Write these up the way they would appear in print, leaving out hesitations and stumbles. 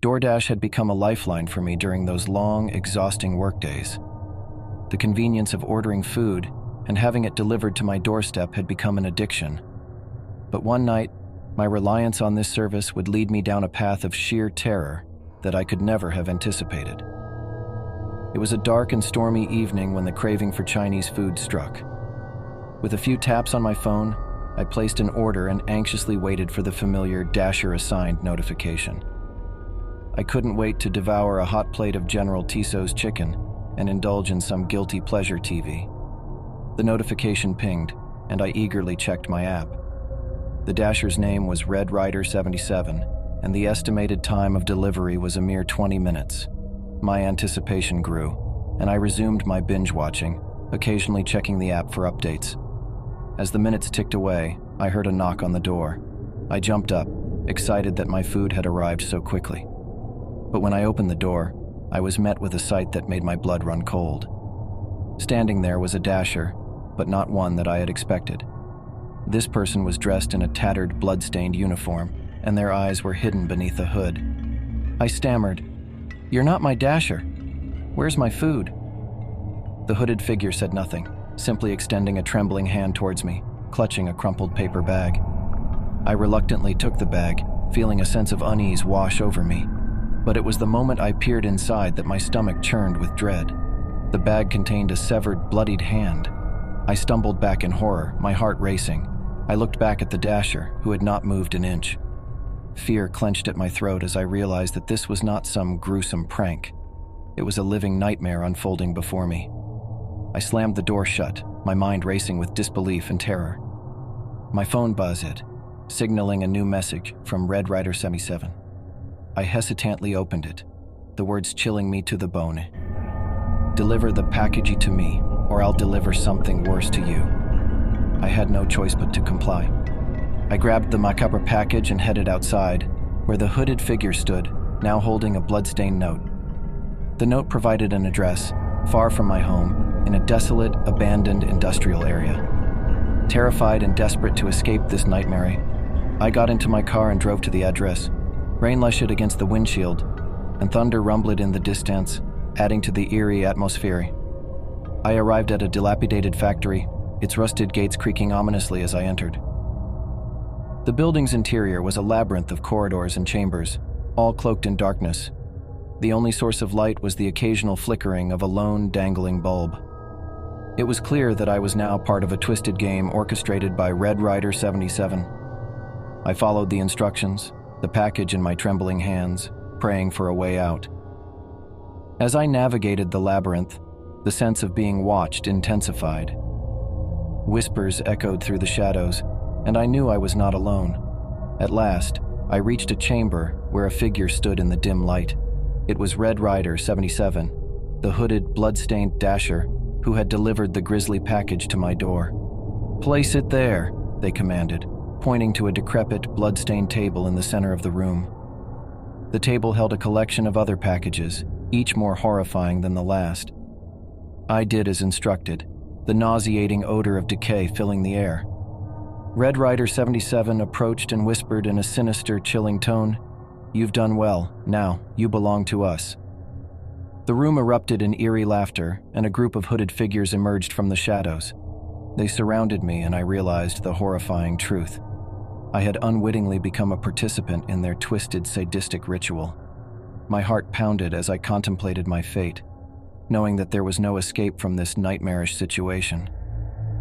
DoorDash had become a lifeline for me during those long, exhausting workdays. The convenience of ordering food and having it delivered to my doorstep had become an addiction. But one night, my reliance on this service would lead me down a path of sheer terror that I could never have anticipated. It was a dark and stormy evening when the craving for Chinese food struck. With a few taps on my phone, I placed an order and anxiously waited for the familiar Dasher assigned notification. I couldn't wait to devour a hot plate of General Tso's chicken and indulge in some guilty pleasure TV. The notification pinged, and I eagerly checked my app. The Dasher's name was Red Rider 77, and the estimated time of delivery was a mere 20 minutes. My anticipation grew, and I resumed my binge watching, occasionally checking the app for updates. As the minutes ticked away, I heard a knock on the door. I jumped up, excited that my food had arrived so quickly. But when I opened the door, I was met with a sight that made my blood run cold. Standing there was a Dasher, but not one that I had expected. This person was dressed in a tattered, blood-stained uniform, and their eyes were hidden beneath a hood. I stammered, "You're not my Dasher. Where's my food?" The hooded figure said nothing, simply extending a trembling hand towards me, clutching a crumpled paper bag. I reluctantly took the bag, feeling a sense of unease wash over me. But it was the moment I peered inside that my stomach churned with dread. The bag contained a severed, bloodied hand. I stumbled back in horror, my heart racing. I looked back at the Dasher, who had not moved an inch. Fear clenched at my throat as I realized that this was not some gruesome prank. It was a living nightmare unfolding before me. I slammed the door shut, my mind racing with disbelief and terror. My phone buzzed, signaling a new message from Red Rider 77. I hesitantly opened it, the words chilling me to the bone. "Deliver the package to me, or I'll deliver something worse to you." I had no choice but to comply. I grabbed the macabre package and headed outside, where the hooded figure stood, now holding a blood-stained note. The note provided an address, far from my home, in a desolate, abandoned industrial area. Terrified and desperate to escape this nightmare, I got into my car and drove to the address. Rain lushed against the windshield, and thunder rumbled in the distance, adding to the eerie atmosphere. I arrived at a dilapidated factory, its rusted gates creaking ominously as I entered. The building's interior was a labyrinth of corridors and chambers, all cloaked in darkness. The only source of light was the occasional flickering of a lone, dangling bulb. It was clear that I was now part of a twisted game orchestrated by Red Rider 77. I followed the instructions, the package in my trembling hands, praying for a way out. As I navigated the labyrinth, the sense of being watched intensified. Whispers echoed through the shadows, and I knew I was not alone. At last, I reached a chamber where a figure stood in the dim light. It was Red Rider 77, the hooded, blood-stained Dasher who had delivered the grisly package to my door. "Place it there," they commanded, pointing to a decrepit, blood-stained table in the center of the room. The table held a collection of other packages, each more horrifying than the last. I did as instructed, the nauseating odor of decay filling the air. Red Rider 77 approached and whispered in a sinister, chilling tone, "You've done well. Now, you belong to us." The room erupted in eerie laughter, and a group of hooded figures emerged from the shadows. They surrounded me, and I realized the horrifying truth. I had unwittingly become a participant in their twisted, sadistic ritual. My heart pounded as I contemplated my fate, knowing that there was no escape from this nightmarish situation.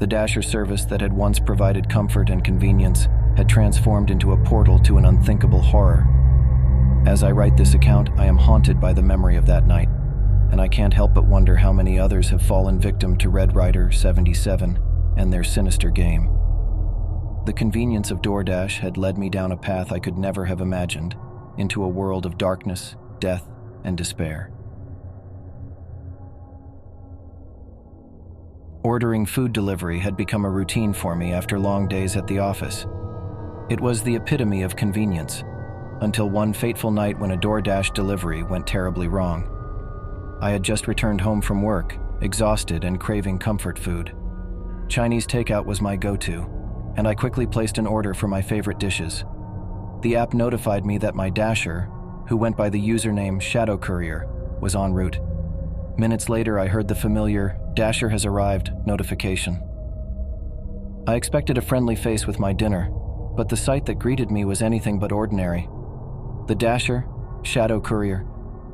The Dasher service that had once provided comfort and convenience had transformed into a portal to an unthinkable horror. As I write this account, I am haunted by the memory of that night, and I can't help but wonder how many others have fallen victim to Red Rider 77 and their sinister game. The convenience of DoorDash had led me down a path I could never have imagined, into a world of darkness, death, and despair. Ordering food delivery had become a routine for me after long days at the office. It was the epitome of convenience, until one fateful night when a DoorDash delivery went terribly wrong. I had just returned home from work, exhausted and craving comfort food. Chinese takeout was my go-to, and I quickly placed an order for my favorite dishes. The app notified me that my Dasher, who went by the username Shadow Courier, was en route. Minutes later, I heard the familiar "Dasher has arrived" notification. I expected a friendly face with my dinner, but the sight that greeted me was anything but ordinary. The Dasher, Shadow Courier,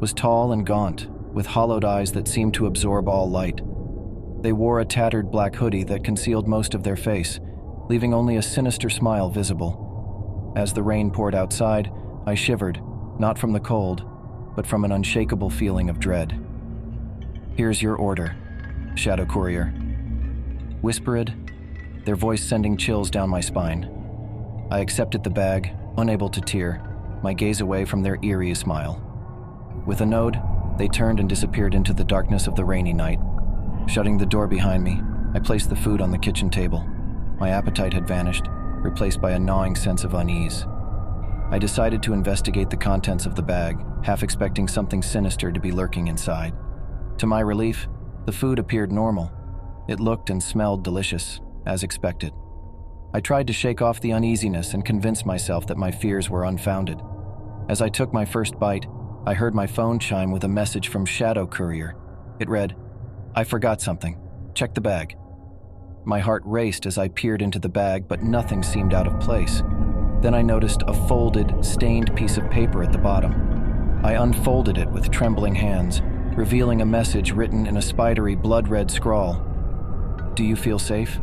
was tall and gaunt, with hollowed eyes that seemed to absorb all light. They wore a tattered black hoodie that concealed most of their face, leaving only a sinister smile visible. As the rain poured outside, I shivered, not from the cold, but from an unshakable feeling of dread. "Here's your order, Shadow Courier," whispered, their voice sending chills down my spine. I accepted the bag, unable to tear, my gaze away from their eerie smile. With a nod, they turned and disappeared into the darkness of the rainy night. Shutting the door behind me, I placed the food on the kitchen table. My appetite had vanished, replaced by a gnawing sense of unease. I decided to investigate the contents of the bag, half expecting something sinister to be lurking inside. To my relief, the food appeared normal. It looked and smelled delicious, as expected. I tried to shake off the uneasiness and convince myself that my fears were unfounded. As I took my first bite, I heard my phone chime with a message from Shadow Courier. It read, "I forgot something. Check the bag." My heart raced as I peered into the bag, but nothing seemed out of place. Then I noticed a folded, stained piece of paper at the bottom. I unfolded it with trembling hands, revealing a message written in a spidery, blood-red scrawl. "Do you feel safe?"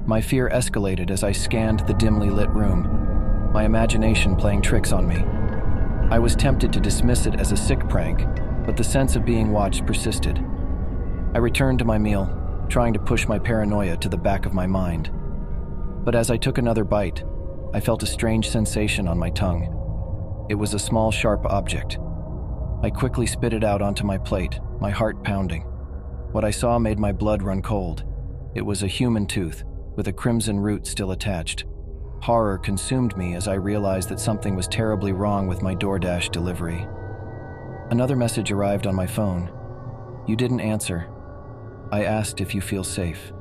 My fear escalated as I scanned the dimly lit room, my imagination playing tricks on me. I was tempted to dismiss it as a sick prank, but the sense of being watched persisted. I returned to my meal, trying to push my paranoia to the back of my mind. But as I took another bite, I felt a strange sensation on my tongue. It was a small, sharp object. I quickly spit it out onto my plate, my heart pounding. What I saw made my blood run cold. It was a human tooth, with a crimson root still attached. Horror consumed me as I realized that something was terribly wrong with my DoorDash delivery. Another message arrived on my phone. "You didn't answer. I asked if you feel safe."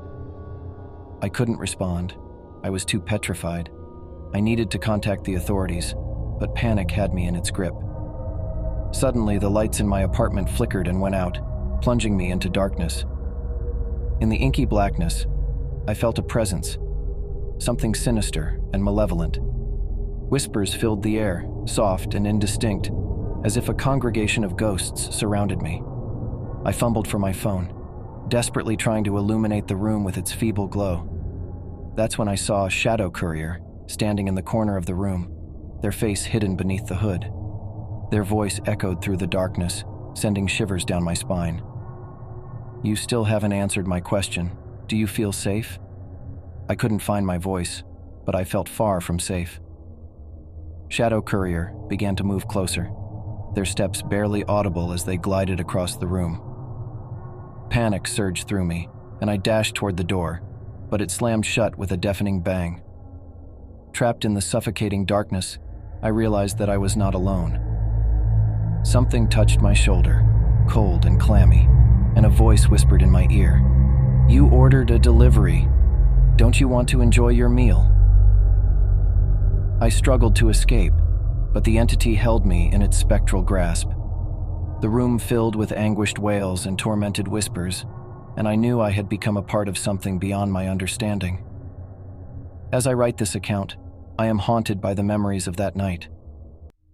I couldn't respond. I was too petrified. I needed to contact the authorities, but panic had me in its grip. Suddenly, the lights in my apartment flickered and went out, plunging me into darkness. In the inky blackness, I felt a presence, something sinister and malevolent. Whispers filled the air, soft and indistinct, as if a congregation of ghosts surrounded me. I fumbled for my phone, desperately trying to illuminate the room with its feeble glow. That's when I saw a Shadow Courier standing in the corner of the room, their face hidden beneath the hood. Their voice echoed through the darkness, sending shivers down my spine. "You still haven't answered my question. Do you feel safe?" I couldn't find my voice, but I felt far from safe. Shadow Courier began to move closer, their steps barely audible as they glided across the room. Panic surged through me, and I dashed toward the door, but it slammed shut with a deafening bang. Trapped in the suffocating darkness, I realized that I was not alone. Something touched my shoulder, cold and clammy, and a voice whispered in my ear, "You ordered a delivery. Don't you want to enjoy your meal?" I struggled to escape, but the entity held me in its spectral grasp. The room filled with anguished wails and tormented whispers, and I knew I had become a part of something beyond my understanding. As I write this account, I am haunted by the memories of that night.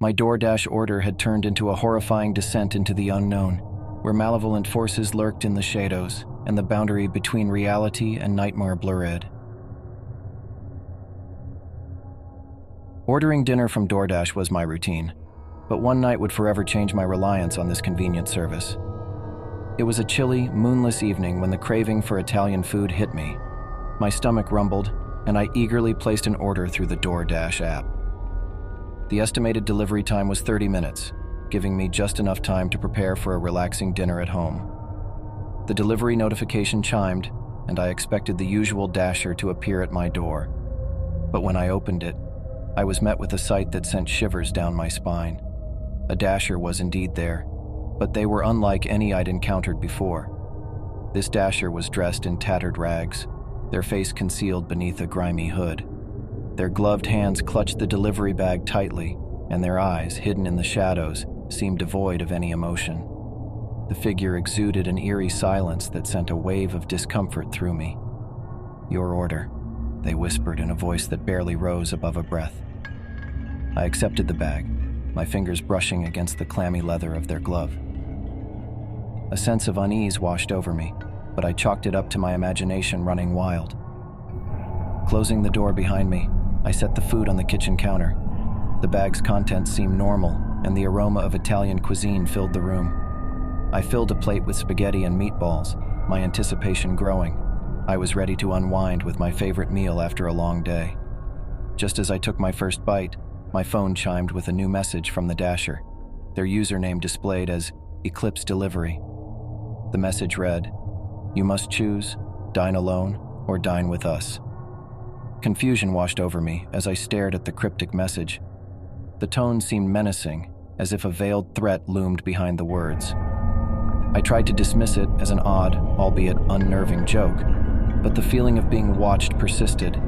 My DoorDash order had turned into a horrifying descent into the unknown, where malevolent forces lurked in the shadows, and the boundary between reality and nightmare blurred. Ordering dinner from DoorDash was my routine, but one night would forever change my reliance on this convenient service. It was a chilly, moonless evening when the craving for Italian food hit me. My stomach rumbled, and I eagerly placed an order through the DoorDash app. The estimated delivery time was 30 minutes, giving me just enough time to prepare for a relaxing dinner at home. The delivery notification chimed, and I expected the usual Dasher to appear at my door. But when I opened it, I was met with a sight that sent shivers down my spine. A Dasher was indeed there, but they were unlike any I'd encountered before. This Dasher was dressed in tattered rags, their face concealed beneath a grimy hood. Their gloved hands clutched the delivery bag tightly, and their eyes, hidden in the shadows, seemed devoid of any emotion. The figure exuded an eerie silence that sent a wave of discomfort through me. "Your order," they whispered in a voice that barely rose above a breath. I accepted the bag, my fingers brushing against the clammy leather of their glove. A sense of unease washed over me, but I chalked it up to my imagination running wild. Closing the door behind me, I set the food on the kitchen counter. The bag's contents seemed normal, and the aroma of Italian cuisine filled the room. I filled a plate with spaghetti and meatballs, my anticipation growing. I was ready to unwind with my favorite meal after a long day. Just as I took my first bite, my phone chimed with a new message from the Dasher, their username displayed as Eclipse Delivery. The message read, "You must choose, dine alone or dine with us." Confusion washed over me as I stared at the cryptic message. The tone seemed menacing, as if a veiled threat loomed behind the words. I tried to dismiss it as an odd, albeit unnerving joke, but the feeling of being watched persisted.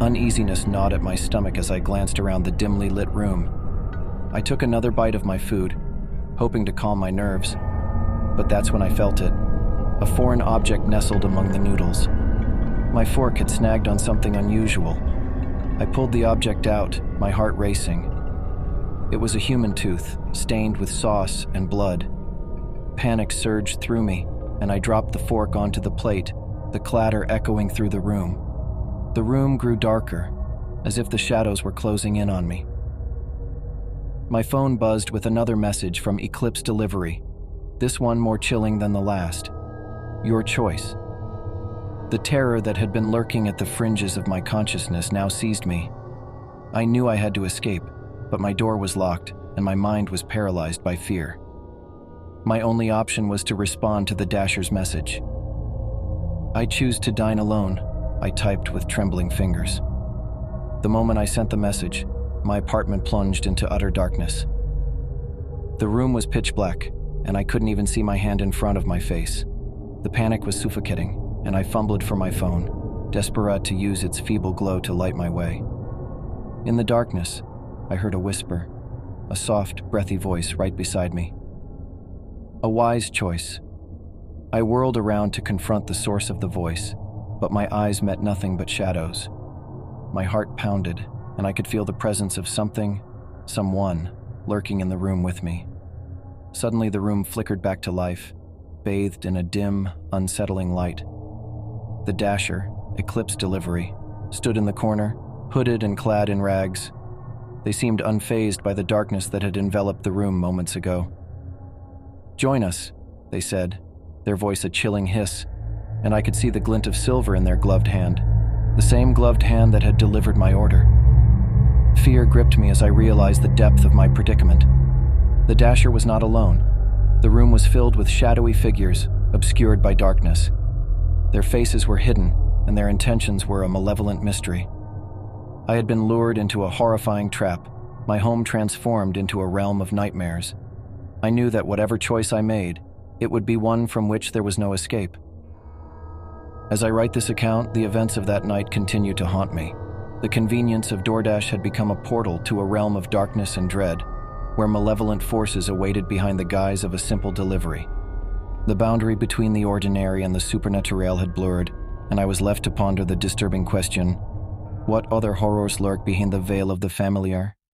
Uneasiness gnawed at my stomach as I glanced around the dimly lit room. I took another bite of my food, hoping to calm my nerves, but that's when I felt it. A foreign object nestled among the noodles. My fork had snagged on something unusual. I pulled the object out, my heart racing. It was a human tooth, stained with sauce and blood. Panic surged through me, and I dropped the fork onto the plate, the clatter echoing through the room. The room grew darker, as if the shadows were closing in on me. My phone buzzed with another message from Eclipse Delivery, this one more chilling than the last. "Your choice." The terror that had been lurking at the fringes of my consciousness now seized me. I knew I had to escape, but my door was locked, and my mind was paralyzed by fear. My only option was to respond to the Dasher's message. "I choose to dine alone," I typed with trembling fingers. The moment I sent the message, my apartment plunged into utter darkness. The room was pitch black, and I couldn't even see my hand in front of my face. The panic was suffocating, and I fumbled for my phone, desperate to use its feeble glow to light my way. In the darkness, I heard a whisper, a soft, breathy voice right beside me. A wise choice. I whirled around to confront the source of the voice, but my eyes met nothing but shadows. My heart pounded, and I could feel the presence of someone, lurking in the room with me. Suddenly the room flickered back to life, bathed in a dim, unsettling light. The Dasher, Eclipse Delivery, stood in the corner, hooded and clad in rags. They seemed unfazed by the darkness that had enveloped the room moments ago. "Join us," they said, their voice a chilling hiss, and I could see the glint of silver in their gloved hand, the same gloved hand that had delivered my order. Fear gripped me as I realized the depth of my predicament. The Dasher was not alone. The room was filled with shadowy figures, obscured by darkness. Their faces were hidden, and their intentions were a malevolent mystery. I had been lured into a horrifying trap, my home transformed into a realm of nightmares. I knew that whatever choice I made, it would be one from which there was no escape. As I write this account, the events of that night continue to haunt me. The convenience of DoorDash had become a portal to a realm of darkness and dread, where malevolent forces awaited behind the guise of a simple delivery. The boundary between the ordinary and the supernatural had blurred, and I was left to ponder the disturbing question, what other horrors lurk behind the veil of the familiar?